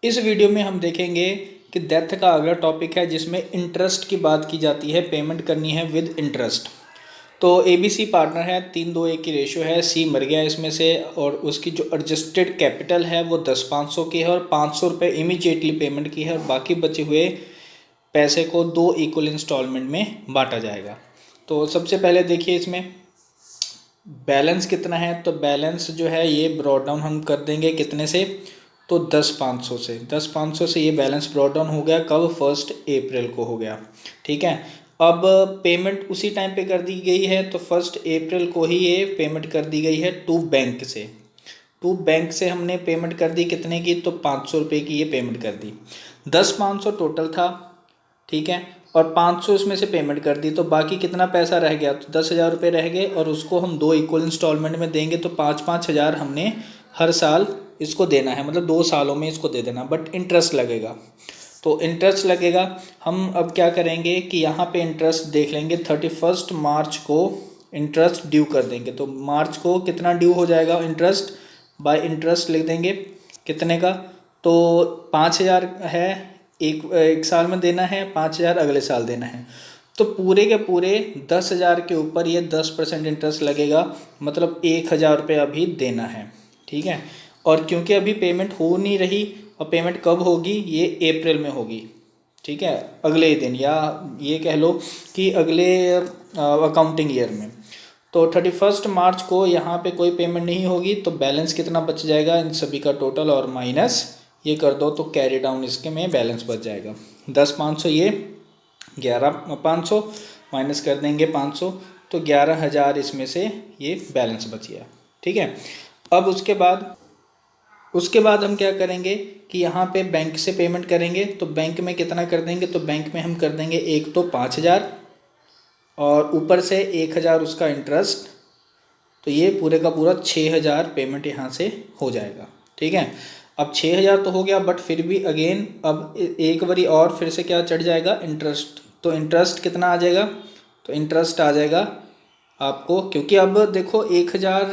इस वीडियो में हम देखेंगे कि डेथ का अगला टॉपिक है जिसमें इंटरेस्ट की बात की जाती है, पेमेंट करनी है विद इंटरेस्ट। तो ABC पार्टनर है, 3-2-1 की रेशो है, सी मर गया इसमें से और उसकी जो एडजस्टेड कैपिटल है वो 10,500 की है और 500 रुपये इमीडिएटली पेमेंट की है और बाकी बचे हुए पैसे को 2 इक्वल इंस्टॉलमेंट में बांटा जाएगा। तो सबसे पहले देखिए इसमें बैलेंस कितना है। तो बैलेंस जो है ये ब्रॉड डाउन हम कर देंगे कितने से, तो 10,500 से। 10,500 से ये बैलेंस ब्रॉड डाउन हो गया कब, 1 अप्रैल को हो गया। ठीक है, अब पेमेंट उसी टाइम पे कर दी गई है, तो 1 अप्रैल को ही ये पेमेंट कर दी गई है टू बैंक से। टू बैंक से हमने पेमेंट कर दी कितने की, तो 500 रुपये की ये पेमेंट कर दी। 10,500 टोटल था, ठीक है, और 500 इसमें से पेमेंट कर दी, तो बाकी कितना पैसा रह गया, तो 10,000 रुपये रह गए और उसको हम 2 इक्वल इंस्टॉलमेंट में देंगे। तो 5-5 हज़ार हमने हर साल इसको देना है, मतलब 2 सालों में इसको दे देना, बट इंटरेस्ट लगेगा। तो इंटरेस्ट लगेगा, हम अब क्या करेंगे कि यहाँ पे इंटरेस्ट देख लेंगे। 31 मार्च को इंटरेस्ट ड्यू कर देंगे। तो मार्च को कितना ड्यू हो जाएगा इंटरेस्ट, बाय इंटरेस्ट लिख देंगे कितने का, तो 5,000 है, एक साल में देना है, 5,000 अगले साल देना है। तो पूरे के पूरे 10,000 के ऊपर ये 10% इंटरेस्ट लगेगा, मतलब 1,000 रुपये अभी देना है। ठीक है, और क्योंकि अभी पेमेंट हो नहीं रही, और पेमेंट कब होगी, ये अप्रैल में होगी। ठीक है, अगले दिन, या ये कह लो कि अगले अकाउंटिंग ईयर में। तो 31 मार्च को यहाँ पे कोई पेमेंट नहीं होगी, तो बैलेंस कितना बच जाएगा इन सभी का टोटल, और माइनस ये कर दो तो कैरी डाउन इसके में बैलेंस बच जाएगा। 10,500 ये, 11,500 माइनस कर देंगे 500, तो 11,000 इसमें से ये बैलेंस बच गया। ठीक है, अब उसके बाद हम क्या करेंगे कि यहाँ पे बैंक से पेमेंट करेंगे। तो बैंक में कितना कर देंगे, तो बैंक में हम कर देंगे एक तो 5,000 और ऊपर से 1,000 उसका इंटरेस्ट, तो ये पूरे का पूरा 6,000 पेमेंट यहाँ से हो जाएगा। ठीक है, अब 6,000 तो हो गया, बट फिर भी अगेन अब एक बारी और फिर से क्या चढ़ जाएगा, इंटरेस्ट। तो इंटरेस्ट कितना आ जाएगा, तो इंटरेस्ट आ जाएगा आपको, क्योंकि अब देखो 1,000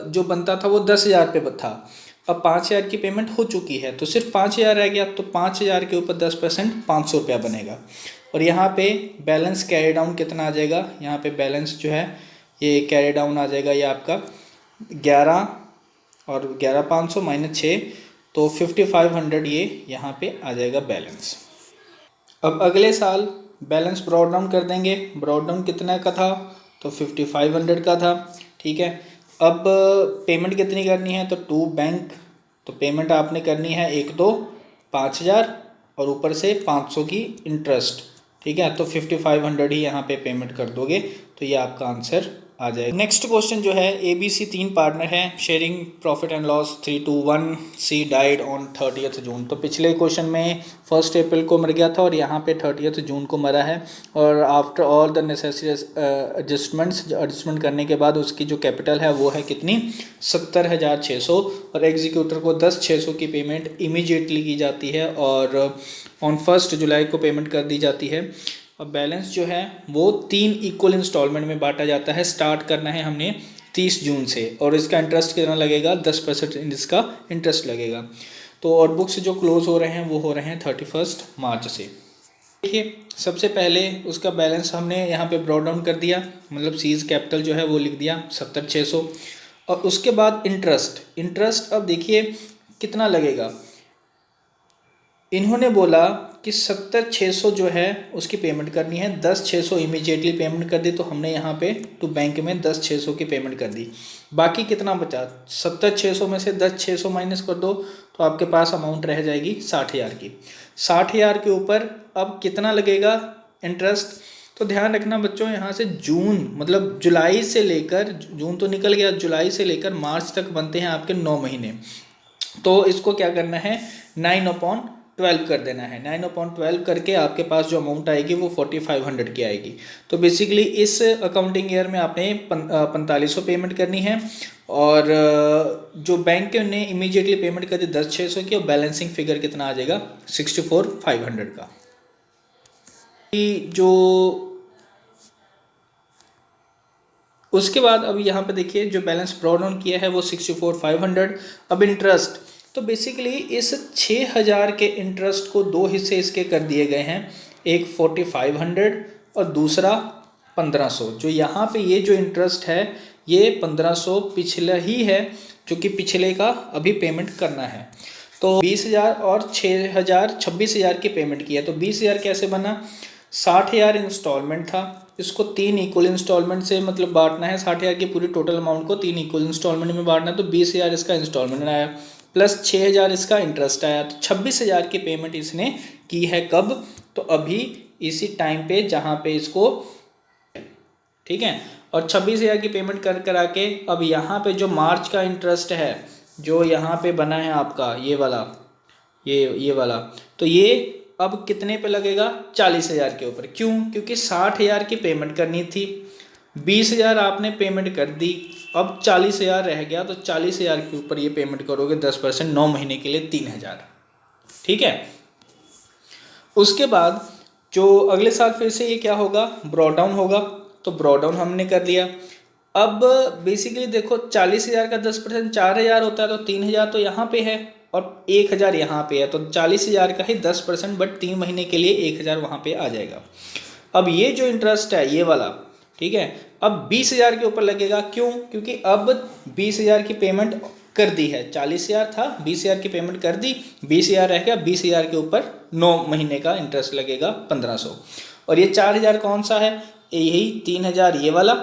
जो बनता था वो 10,000 पे था, अब 5,000 की पेमेंट हो चुकी है, तो सिर्फ 5,000 रह गया। तो 5,000 के ऊपर 10% 500 रुपया बनेगा। और यहाँ पे बैलेंस कैरी डाउन कितना आ जाएगा, यहाँ पे बैलेंस जो है ये कैरी डाउन आ जाएगा, ये आपका 11 और 11,500 माइनस 6, तो 5,500 ये यहाँ पे आ जाएगा बैलेंस। अब अगले साल बैलेंस ब्रॉड डाउन कर देंगे। ब्रॉड डाउन कितना का था, तो 5,500 का था। ठीक है, अब पेमेंट कितनी करनी है, तो टू बैंक, तो पेमेंट आपने करनी है एक तो 5,000 और ऊपर से 500 की इंटरेस्ट। ठीक है, तो 5,500 ही यहाँ पे पेमेंट कर दोगे, तो ये आपका आंसर आ जाएगा। नेक्स्ट क्वेश्चन जो है, ABC 3 पार्टनर है, sharing profit and loss 3-1, she died on 30 जून। तो पिछले क्वेश्चन में 1 अप्रैल को मर गया था और यहाँ पे 30 जून को मरा है, और after all the necessary adjustment करने के बाद उसकी जो कैपिटल है वो है कितनी, 70,600, और एग्जीक्यूटर को 10,600 की पेमेंट इमीडिएटली की जाती है और ऑन 1 जुलाई को पेमेंट कर दी जाती है। और बैलेंस जो है वो 3 इक्वल इंस्टॉलमेंट में बांटा जाता है। स्टार्ट करना है हमने 30 जून से, और इसका इंटरेस्ट कितना लगेगा, 10% इसका इंटरेस्ट लगेगा। तो और बुक्स जो क्लोज हो रहे हैं वो हो रहे हैं 31 मार्च से। देखिए, सबसे पहले उसका बैलेंस हमने यहाँ पे ब्रॉड डाउन कर दिया, मतलब सीज कैपिटल जो है वो लिख दिया 70,600, और उसके बाद इंटरेस्ट अब देखिए कितना लगेगा। इन्होंने बोला कि 70,600 जो है उसकी पेमेंट करनी है, 10,600 इमीडिएटली पेमेंट कर दी, तो हमने यहाँ पे टू बैंक में 10,600 की पेमेंट कर दी। बाकी कितना बचा, 70,600 में से 10,600 माइनस कर दो, तो आपके पास अमाउंट रह जाएगी 60,000 की। 60,000 के ऊपर अब कितना लगेगा इंटरेस्ट, तो ध्यान रखना बच्चों, यहाँ से जून मतलब जुलाई से लेकर, जून तो निकल गया, जुलाई से लेकर मार्च तक बनते हैं आपके 9 महीने। तो इसको क्या करना है, 9/12 कर देना है। 9/12 करके आपके पास जो अमाउंट आएगी वो 4,500 की आएगी। तो बेसिकली इस अकाउंटिंग ईयर में आपने 4,500 पेमेंट करनी है, और जो बैंक ने इमीडिएटली पेमेंट कर दी 10,600 की, और बैलेंसिंग फिगर कितना आ जाएगा 64,500 का। जो उसके बाद अब यहाँ पे देखिए जो बैलेंस ब्रॉड डाउन किया है वो 64,500। अब इंटरेस्ट तो बेसिकली इस 6,000 के इंटरेस्ट को दो हिस्से इसके कर दिए गए हैं, एक 4,500 और दूसरा 1,500। जो यहाँ पे ये जो इंटरेस्ट है ये 1,500 पिछला ही है, जो कि पिछले का अभी पेमेंट करना है। तो 20,000 और 6,000 26,000 की पेमेंट की है। तो 20,000 कैसे बना, 60,000 इंस्टॉलमेंट था, इसको 3 इक्वल इंस्टॉलमेंट से मतलब बांटना है। 60,000 की पूरी टोटल अमाउंट को 3 इक्वल इंस्टॉलमेंट में बांटना है। तो 20,000 इसका इंस्टॉलमेंट आया प्लस 6,000 इसका इंटरेस्ट आया, तो 26,000 की पेमेंट इसने की है। कब, तो अभी इसी टाइम पे जहाँ पे इसको, ठीक है। और 26,000 की पेमेंट कर करा के अब यहाँ पे जो मार्च का इंटरेस्ट है जो यहाँ पे बना है आपका ये वाला, ये वाला, तो ये अब कितने पे लगेगा, 40,000 के ऊपर। क्यों, क्योंकि 60,000 की पेमेंट करनी थी, 20,000 आपने पेमेंट कर दी, अब 40,000 रह गया, तो 40,000 के ऊपर ये पेमेंट करोगे 10%, 9 महीने के लिए 3,000, ठीक है। उसके बाद जो अगले साल फिर से ये क्या होगा, ब्रॉ डाउन होगा। तो ब्रॉ डाउन हमने कर लिया। अब बेसिकली देखो 40,000 का 10% 4,000 होता है, तो 3,000 तो यहाँ पे है और 1,000 यहाँ पे है, तो 40,000 का ही 10%, बट 3 महीने के लिए 1,000 वहाँ पे आ जाएगा। अब ये जो इंटरेस्ट है ये वाला, ठीक है, अब 20,000 के ऊपर लगेगा। क्यों, क्योंकि अब 20,000 की पेमेंट कर दी है, 40,000 था, 20,000 की पेमेंट कर दी, 20,000 रह गया, 20,000 के ऊपर 9 महीने का इंटरेस्ट लगेगा 1,500। और ये 4,000 कौन सा है, यही 3,000 ये वाला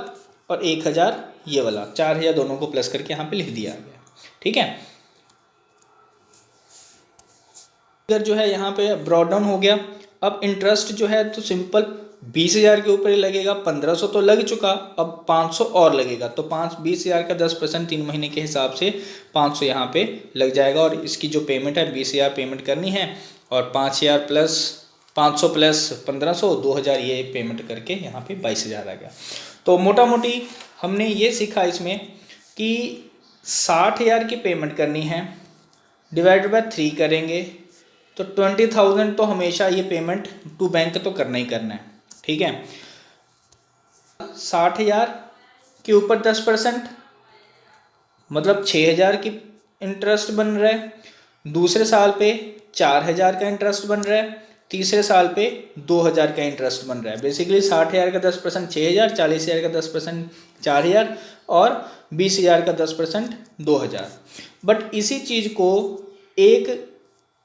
और 1,000 ये वाला, 4,000 दोनों को प्लस करके यहाँ पे लिख दिया गया, ठीक है। अगर जो है यहाँ पे ब्रॉड डाउन हो गया, अब इंटरेस्ट जो है तो सिंपल 20,000 के ऊपर ही लगेगा, 1,500 तो लग चुका, अब 500 और लगेगा, तो 20,000 का 10% 3 महीने के हिसाब से 500 यहाँ पे लग जाएगा। और इसकी जो पेमेंट है 20,000 पेमेंट करनी है, और 5,000 प्लस 500 प्लस 1,500 2,000 ये पेमेंट करके यहाँ पे 22,000 आ गया। तो मोटा मोटी हमने ये सीखा इसमें कि 60,000 की पेमेंट करनी है, डिवाइडेड बाय 3 करेंगे तो 20,000 तो हमेशा ये पेमेंट टू बैंक तो करना ही करना है, ठीक है। 60,000 के ऊपर 10% मतलब 6,000 की इंटरेस्ट बन रहा है, दूसरे साल पे 4,000 का इंटरेस्ट बन रहा है, तीसरे साल पे 2,000 का इंटरेस्ट बन रहा है। बेसिकली 60,000 का 10% 6,000, 40,000 का 10% 4,000 और 20,000 का 10% 2,000। बट इसी चीज़ को एक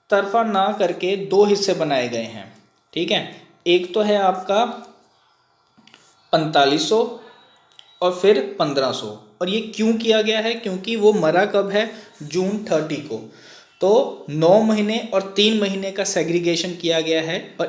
तरफा ना करके दो हिस्से बनाए गए हैं, ठीक है। एक तो है आपका 4,500 और फिर 1,500। और ये क्यों किया गया है, क्योंकि वो मरा कब है, जून 30 को। तो 9 महीने और 3 महीने का सेग्रीगेशन किया गया है। और